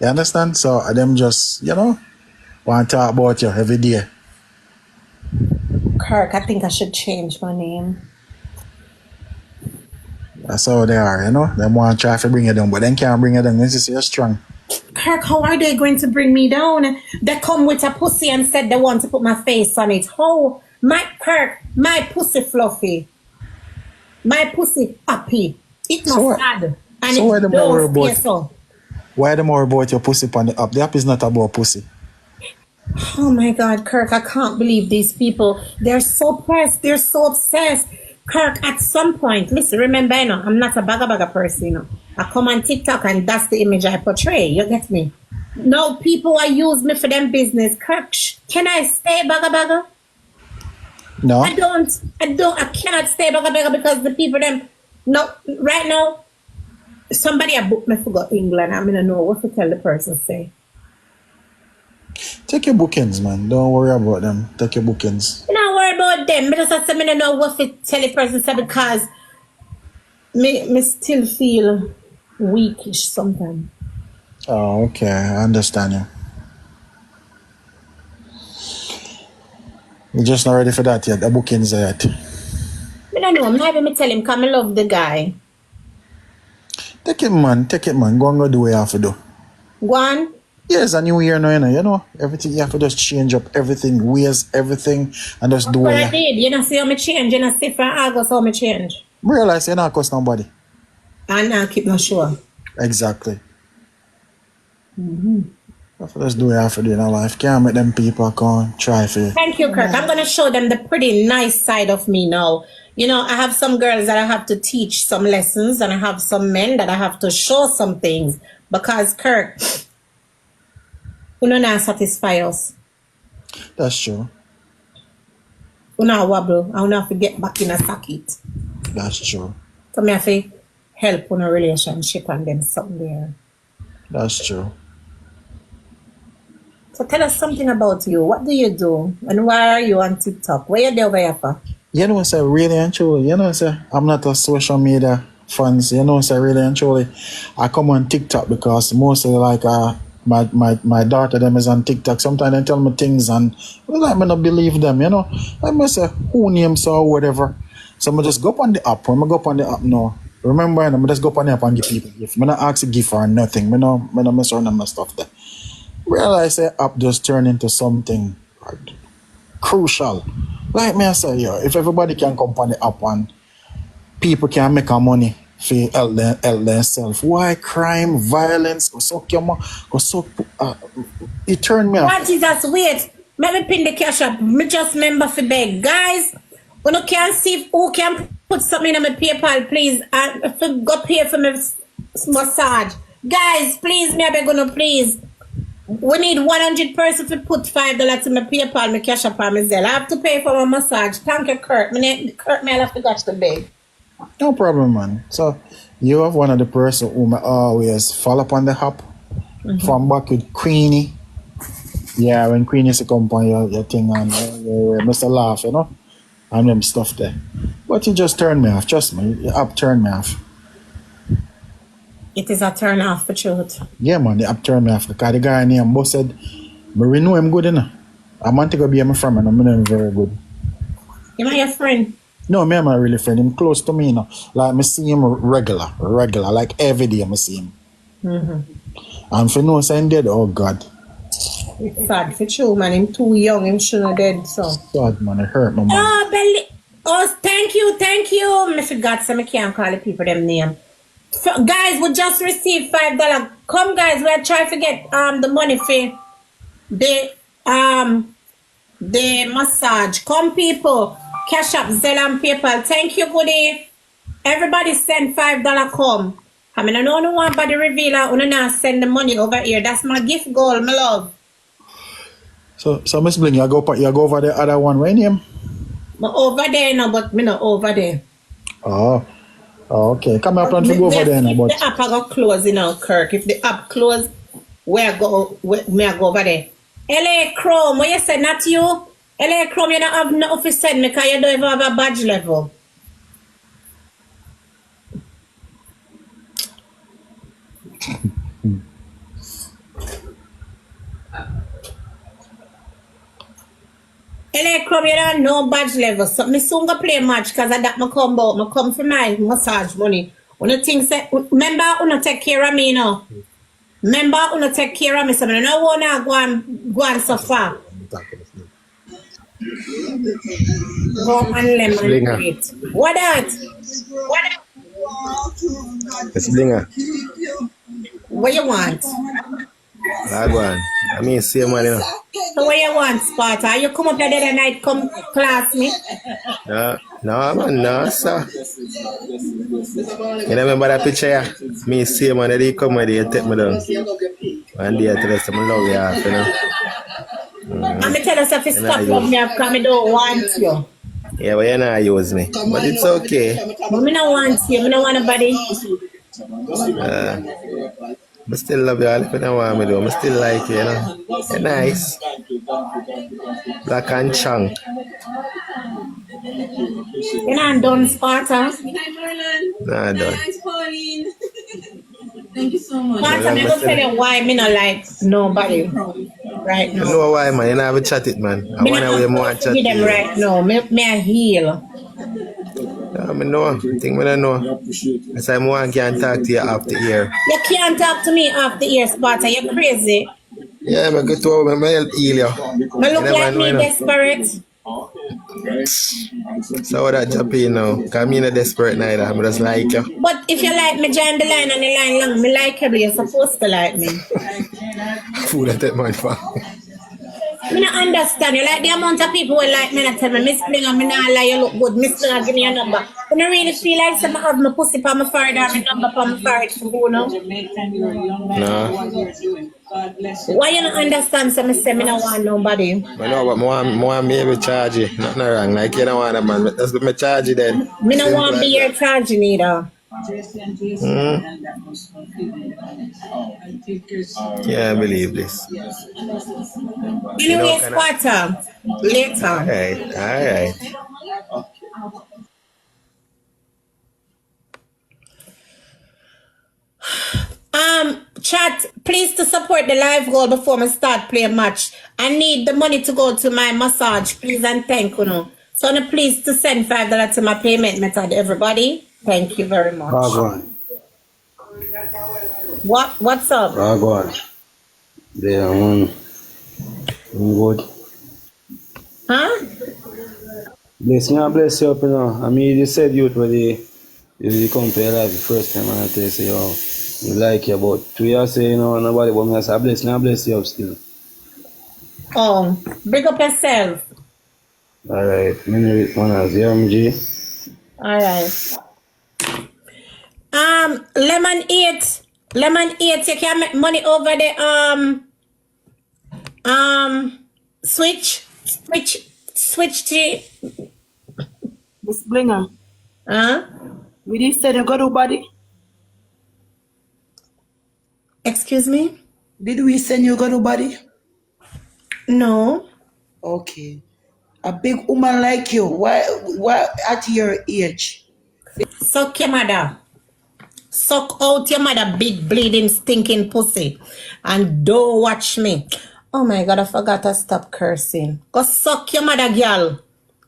You understand? So them just, want to talk about you every day. Kirk, I think I should change my name. That's how they are, Them want to try to bring you down, but then can't bring you down. This is you're strong. Kirk, how are they going to bring me down? They come with a pussy and said they want to put my face on it. How? My pussy fluffy. My pussy happy. It not So sad. And so why it them more don't stay about so. why them more about your pussy on the app? The app is not about pussy. Oh my God, Kirk, I can't believe these people. They're so pressed. They're so obsessed. Kirk, at some point, listen, remember, I'm not a bagga person, I come on TikTok and that's the image I portray. You get me? No, people are use me for them business. Kirk, can I stay bagga? No? I cannot stay bagga because the people them, no, right now, somebody I booked me for go England. I'm going to know what to tell the person say. Take your bookings, man. Don't worry about them. Take your bookings. Don't worry about them. I just say I don't know what to tell the person say because me still feel weakish sometimes. Oh, okay. I understand you. You're just not ready for that yet. The bookings are yet. I don't know. Maybe me tell him because I love the guy. Take it, man. Go and go do what you have to do. Go on. Yes, a new year now, Everything, you have to just change up everything, ways, everything, and just do What it. I did. You know, see how me change. You know, see from August how me change. Realize you're not cost nobody. And now keep my sure. Exactly. You have to just do what you have to do in life. Can't make them people come try for you. Thank you, Kirk. I'm going to show them the pretty nice side of me now. I have some girls that I have to teach some lessons and I have some men that I have to show some things. Because, Kirk, you don't not satisfy us. That's true. You not wobble. I don't have to get back in a socket. That's true. So I have to help on a relationship and then something there. That's true. So tell us something about you. What do you do? And why are you on TikTok? Where you there over here for? Say really and truly, say I'm not a social media fan. Say really and truly, I come on TikTok because mostly like my daughter them is on TikTok. Sometimes they tell me things and I not believe them, I must say who names or whatever. So I just go up on the app. When I go up on the app now, remember I just go up on the app and give people gift. I not ask a gift or nothing. I not mess around my stuff there. Realize the app just turn into something crucial. Like me I say, if everybody can come on the app and people can make a money for help themselves, why crime, violence, it turned me off. What is that? Wait. Let me pin the cash up. Me just remember for beg. Guys, when you can see who can put something in my PayPal, please. And if you go pay for my massage. Guys, please, me I beg you, please. We need 100 persons to put $5 in my PayPal, my cash up, and my Zelle. I have to pay for my massage. Thank you, Kurt. Kurt, I have to go to the bed. No problem, man. So you have one of the person who I always follow up on the app. From back with Queenie. Yeah, when Queenie used to come on your thing and Mr. Laugh, and them stuff there. But you just turned me off. Trust me, the app turned me off. It is a turn off for truth. Yeah, man, the app turned me off because the guy named Boss said, I know him good enough. I want to go be my friend and I know him very good. You're not your friend? No, me, I'm not really friend. Him close to me, Like, I see him regular. Like, every day I see him. And for no saying dead, oh, God. It's sad for true, man. Him too young, him shouldn't have dead, so. God, man, it hurt my man. Oh, Belly. Oh, thank you. I forgot, so I can't call the people them name. Guys, we just received $5. Come, guys, we're trying to get the money for the massage. Come, people. Cash up, Zelle and PayPal. Thank you, goodie. Everybody send $5. Come. I mean, I know no one body revealer. I now send the money over here. That's my gift goal, my love. So Miss Bling, you go over the other one, right, name? I'm over there now, but me not over there. Oh, okay. Come up and go over there now, but if the app I go close, Kirk. If the app close, may I go over there? LA Chrome, what you said, not you? LA Chrome, you don't have no office send me because you don't even have a badge level. come here and no badge level. So me soon go play match because I that me come out. Me come for my massage money. When you think say, remember you take care of me now. Remember you take care of me. So I don't wanna go and so far. Go and lemon Blinga. it. What that? It's Blinga. What you want? Lagwan. I mean, same man, you know. So what you want, Sparta? You come up here the other night, come class me. No, man, no, sir. You remember that picture, yeah? Me, same man, they come where they take me down. One day I tell us, I'm love you half, you know. And me tell us if you stop love me because I don't want you. Yeah, but you know I use me. But it's okay. But me don't want you. Me don't want nobody. I still love you all if you don't want me though. I still like you, you know. You're nice. Black and chunk. You're not done, Sparta. Nah, done. Thank you so much. Sparta, me go tell you why me not like nobody right You now. know why, man? You know, have a chat it, man. I Me want to way not more have chat with to them you. right now. Me a heal. I know. Think me don't know. I say, I want to talk to you after here. You can't talk to me after ear, Sparta. You're crazy. Yeah, I get to me help heal you. Me look You never like know, me you know. desperate. So what that jump in now? Because I'm not desperate neither. I'm just like you. But if you like me, join the line and the line long. Me like you, you're supposed to like me. Fool that take my for. Me not understand. You like the amount of people who like me and tell me, Miss Blinga, me not lie, you look good. Miss Blinga, give me your number. I don't really feel like some have my pussy on my forehead or my number on my forehead for who now. No. Why you not understand? So me say me not want nobody. I know, but I want me to charge you. Nothing wrong. Like you don't want a man. That's what me charge you then. Me not Simple want to be like your that. charging either. Yeah, I believe this. Anyway, Can I? Sparta, later. Alright. Chat, please to support the live goal before me start play match. I need the money to go to my massage, please and thank you. No. So now please to send $5 to my payment method, everybody. Thank you very much. Bagwan. What's up? Bagwan. They are one. Good. Huh? Bless me and bless you up, you know. I mean, you said you when you come to your life the first time and I tell you, say, oh, you like you, but 2 years say, you know, nobody but me. I say, bless me and bless you up still. Oh, big up yourself. Alright, minute one as MG. All right. Lemon 8. Lemon 8, you can make money over the switch to Miss Blinga, huh? we did say you got nobody? Excuse me? Did we send you got nobody? No. Okay. A big woman like you, why at your age? Suck your mother. Suck out your mother big bleeding stinking pussy. And don't watch me. Oh my god, I forgot to stop cursing. Go suck your mother, girl.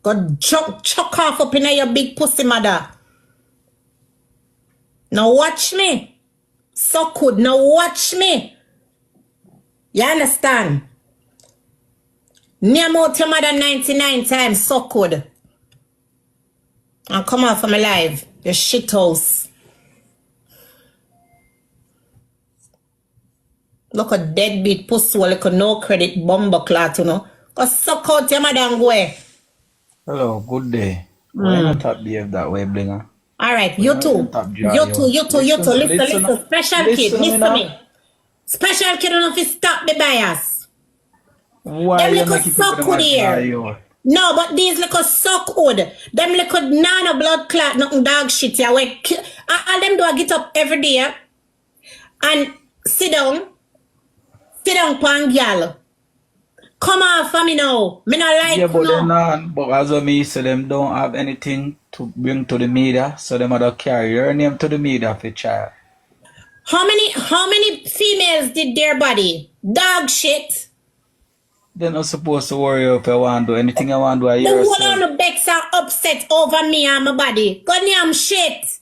Go chuck off up in your big pussy mother. Now watch me. So good. Now watch me. You understand? Name out your mother 99 times. So good. And come off of my live. Your shit house. Look a deadbeat pussy, like a no credit bomber clot, you know. Go suck out your mother and go away. Hello, good day. Why not top behave that way, Blinga? Alright, you too. You too. Listen. Special kid, listen to me. Special kid, don't know if you stop the bias. Why Them you little making people suck them hood admire here. you? No, but these little suck hood. Them little nano blood clot, nothing dog shit here. All them do I get up every day and sit down pan girl. Come on for me now. Me not like Yeah, but no. them not. But as of me, so them don't have anything to bring to the media, so them other carry your name to the media for child. How many females did their body? Dog shit. They're not supposed to worry if I want to do anything I want to do. I The hear whole yourself. on the Becks are upset over me and my body. God damn shit.